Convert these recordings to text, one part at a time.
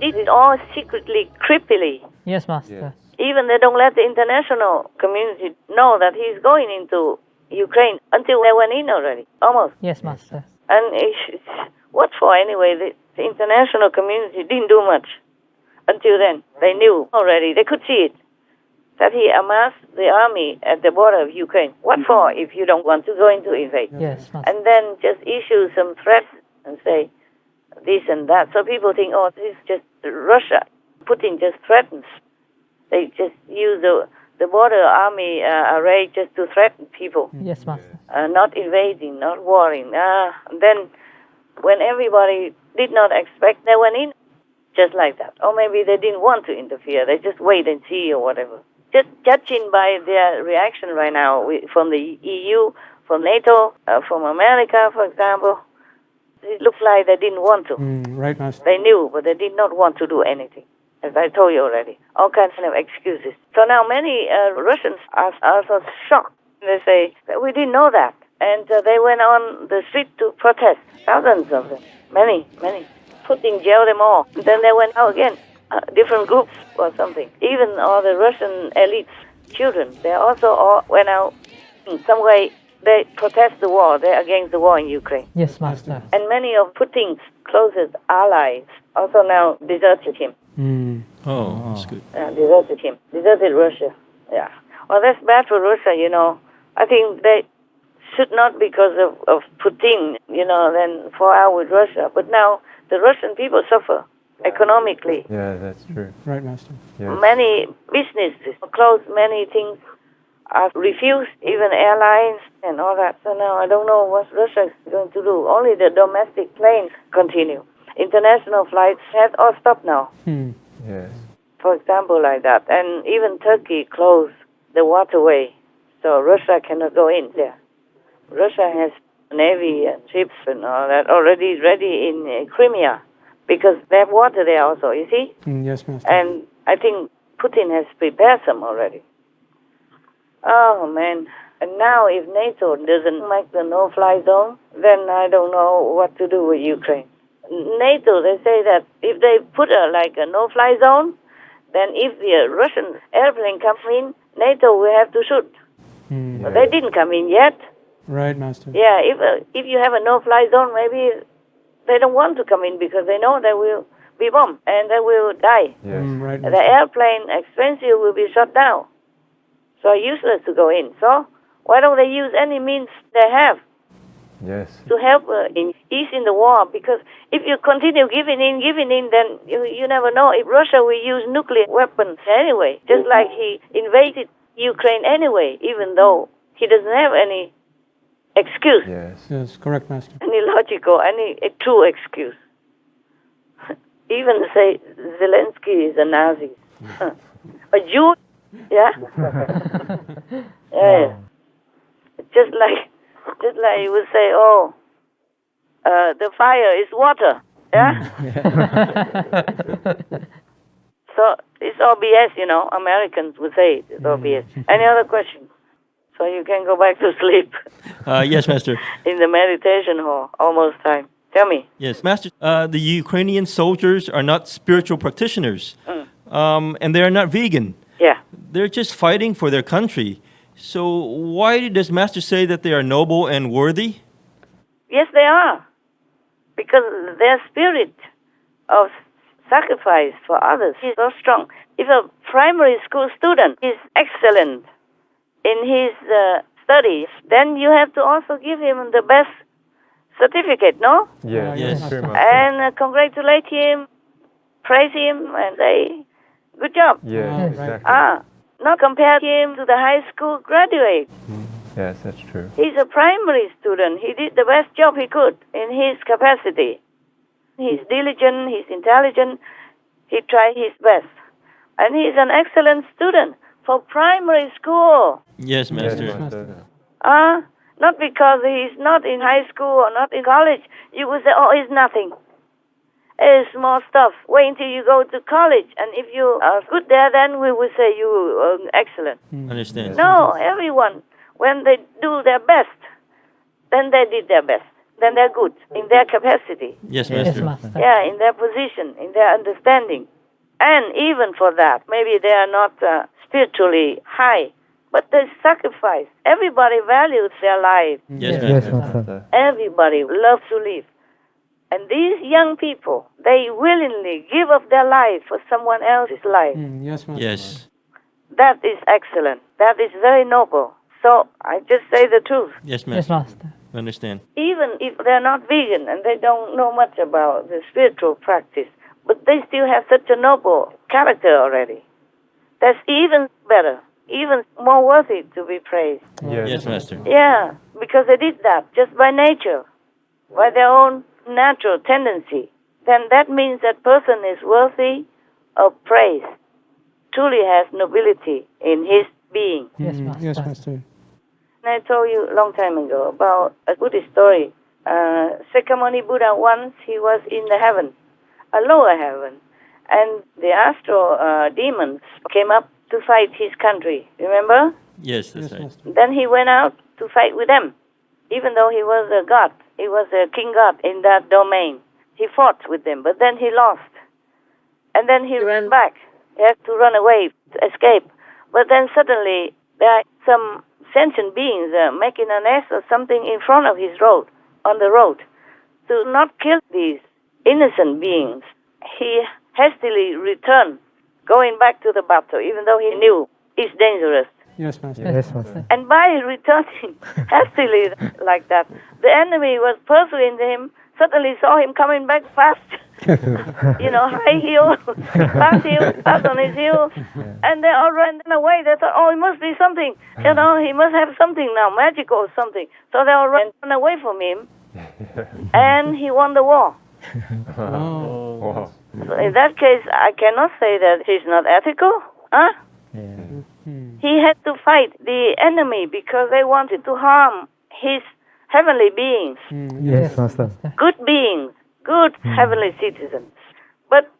did it all secretly, creepily. Yes, Master. Yes. Even they don't let the international community know that he's going into Ukraine until they went in already, almost. Yes, Master. And what for anyway? The international community didn't do much until then. They knew already. They could see it. That he amassed the army at the border of Ukraine. What for if you don't want to go into invade? Yes, Master. And then just issue some threats and say this and that. So people think, oh, this is just Russia. Putin just threatens. They just use the border army array just to threaten people. Yes, Master. Not invading, not warring. And then when everybody did not expect, they went in just like that. Or maybe they didn't want to interfere. They just wait and see or whatever. Just judging by their reaction right now from the EU, from NATO, from America, for example, it looks like they didn't want to. Right, Master. They knew, but they did not want to do anything, as I told you already. All kinds of excuses. So now many Russians are also shocked. They say, we didn't know that. And they went on the street to protest, thousands of them, many. Put in jail them all. And then they went out again. Different groups or something. Even all the Russian elites, children, they also all went out in some way. They protest the war. They're against the war in Ukraine. Yes, Master. And many of Putin's closest allies also now deserted him. Oh, that's good. Deserted him. Deserted Russia. Yeah. Well, that's bad for Russia, you know. I think they should not, because of Putin, you know, then fall out with Russia. But now the Russian people suffer economically. Yeah, that's true. Right, Master. Yes. Many businesses are closed, many things are refused, even airlines and all that. So now I don't know what Russia is going to do. Only the domestic planes continue. International flights have all stopped now, Yes. for example, like that. And even Turkey closed the waterway, so Russia cannot go in there. Russia has navy and ships and all that already ready in Crimea, because they have water there also, you see? Yes, Master. And I think Putin has prepared some already. Oh, man. And now if NATO doesn't make the no-fly zone, then I don't know what to do with Ukraine. NATO, they say that if they put a no-fly zone, then if the Russian airplane comes in, NATO will have to shoot. But they didn't come in yet. Right, Master. Yeah, if you have a no-fly zone, maybe they don't want to come in because they know they will be bombed and they will die. Yes. Right, The Master. airplane expensive will be shut down. So useless to go in. So why don't they use any means they have Yes. to help ease in the war? Because if you continue giving in, then you never know if Russia will use nuclear weapons anyway, just like he invaded Ukraine anyway, even though he doesn't have any excuse, Yes. Yes, correct, Master. any logical, any true excuse. Even say Zelensky is a Nazi. A Jew, yeah? Yeah. Just like you would say, the fire is water, yeah? So it's all BS, you know. Americans would say it's all BS. Any other questions? So you can go back to sleep Yes, Master. in the meditation hall. Almost time. Tell me. Yes, Master. The Ukrainian soldiers are not spiritual practitioners, and they are not vegan. Yeah. They're just fighting for their country. So why does Master say that they are noble and worthy? Yes, they are. Because their spirit of sacrifice for others is so strong. If a primary school student is excellent in his studies, then you have to also give him the best certificate, no? Yes. Yes. That's true, Master. And congratulate him, praise him, and say, good job. Yes, exactly. Not compare him to the high school graduate. Yes, that's true. He's a primary student. He did the best job he could in his capacity. He's diligent, he's intelligent, he tried his best. And he's an excellent student for primary school. Yes, Master. Yes, Master. Not because he's not in high school or not in college. You would say, oh, it's nothing. It's small stuff. Wait until you go to college. And if you are good there, then we will say you are excellent. Understand. No, everyone, when they do their best, then they did their best. then they're good in their capacity. Yes, Yes, Master. Master. Yeah, in their position, in their understanding. And even for that, maybe they are not spiritually high, but they sacrifice. Everybody values their life. Yes, Yes, Master. Master. Everybody loves to live. And these young people, they willingly give up their life for someone else's life. Yes, Master. Yes. That is excellent. That is very noble. So I just say the truth. Yes, Yes, Master. Master. Understand. Even if they're not vegan and they don't know much about the spiritual practice, but they still have such a noble character already. That's even better, even more worthy to be praised. Yes, Master. Yeah, because they did that just by nature, by their own natural tendency. Then that means that person is worthy of praise, truly has nobility in his being. Yes, Yes, Master. Master. And I told you a long time ago about a Buddhist story. Sakyamuni Buddha once, he was in the heaven, a lower heaven, and the astral demons came up to fight his country. Remember? Yes, that's Yes, right. Master. Then he went out to fight with them, even though he was a god. He was a king god in that domain. He fought with them, but then he lost. And then he ran back. He had to run away, to escape. But then suddenly there are some sentient beings making a nest or something in front of his road, on the road. To not kill these innocent beings, he hastily returned, going back to the battle, even though he knew it's dangerous. Yes, Master. Yes, Master. And by returning hastily like that, the enemy was pursuing him, suddenly saw him coming back fast. High heel, fast heel, fast on his heel. And they all ran away. They thought, oh, it must be something. He must have something now, magical or something. So they all ran away from him. And he won the war. Oh. Wow. So in that case, I cannot say that he's not ethical. Huh? He had to fight the enemy because they wanted to harm his heavenly beings, Yes, Master. good beings, good heavenly citizens. But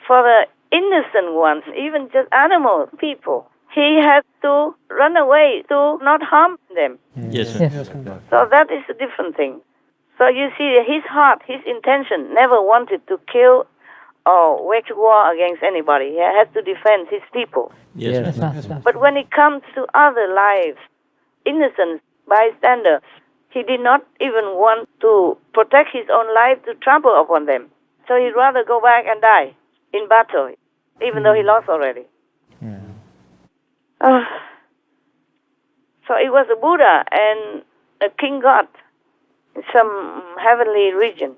for the innocent ones, even just animal people, he had to run away to not harm them. Yes, Yes. Yes, Master. So that is a different thing. So you see, his heart, his intention never wanted to kill or wage war against anybody. He had to defend his people. Yes, Yes, Master. Master. But when it comes to other lives, innocent bystanders, he did not even want to protect his own life to trample upon them. So he'd rather go back and die in battle, even though he lost already. So it was a Buddha and a king god in some heavenly region.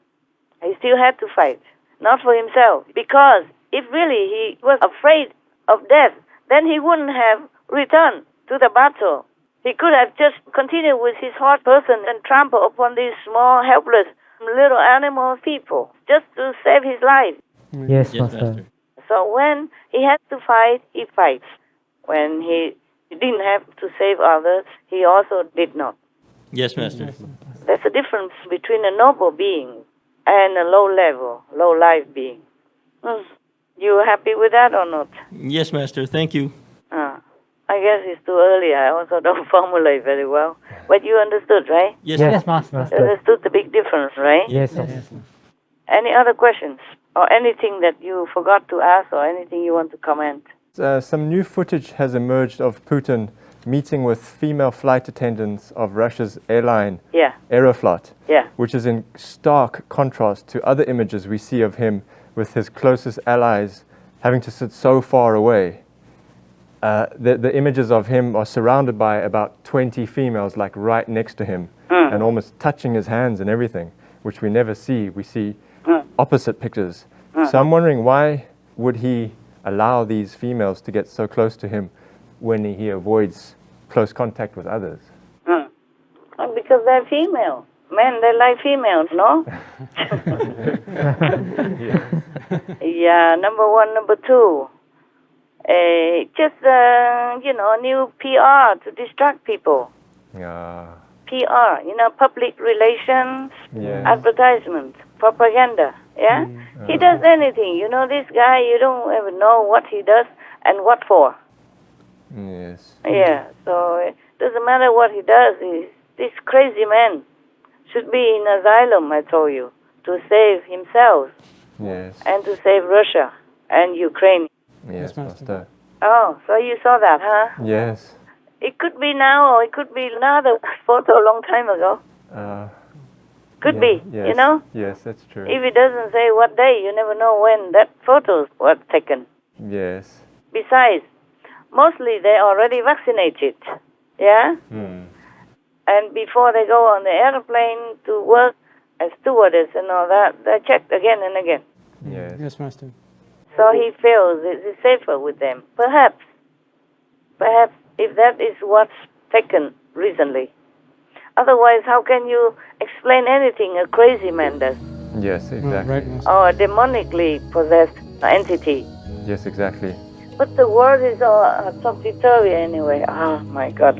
He still had to fight, not for himself, because if really he was afraid of death, then he wouldn't have returned to the battle. He could have just continued with his hard person and trample upon these small, helpless, little animal people, just to save his life. Yes, Yes, Master. Master. So when he had to fight, he fights. When he didn't have to save others, he also did not. Yes, Master. There's a difference between a noble being and a low-level, low-life being. You happy with that or not? Yes, Master. Thank you. I guess it's too early. I also don't formulate very well. But you understood, right? Yes, Yes, Master. Master. You understood the big difference, right? Yes, Master. Any other questions? Or anything that you forgot to ask or anything you want to comment? Some new footage has emerged of Putin meeting with female flight attendants of Russia's airline Yeah, Aeroflot, yeah. which is in stark contrast to other images we see of him with his closest allies having to sit so far away. The images of him are surrounded by about 20 females, like right next to him, and almost touching his hands and everything, which we never see. We see opposite pictures. So I'm wondering, why would he allow these females to get so close to him when he avoids close contact with others? Oh, because they're female. Men, they like females, no? Yeah, number one. Number two, just, new PR to distract people. Yeah. PR, public relations, Yeah. advertisement, propaganda, yeah? He does anything. This guy, you don't ever know what he does and what for. Yes. Yeah, so it doesn't matter what he does. This crazy man should be in asylum, I told you, to save himself Yes. and to save Russia and Ukraine. Yes, Master. Oh, so you saw that, huh? Yes. It could be now or it could be another photo a long time ago. Could be, Yes. you know? Yes, that's true. If it doesn't say what day, you never know when that photos was taken. Yes. Besides, mostly they're already vaccinated, yeah? Hmm. And before they go on the airplane to work as stewardess and all that, they're checked again and again. Yes. Yes, Master. So he feels it's safer with them. Perhaps if that is what's taken recently. Otherwise, how can you explain anything a crazy man does? Yes, exactly. Right, Master. Or a demonically possessed entity? Yes, exactly. But the world is all topsy-turvy anyway. Oh, my God.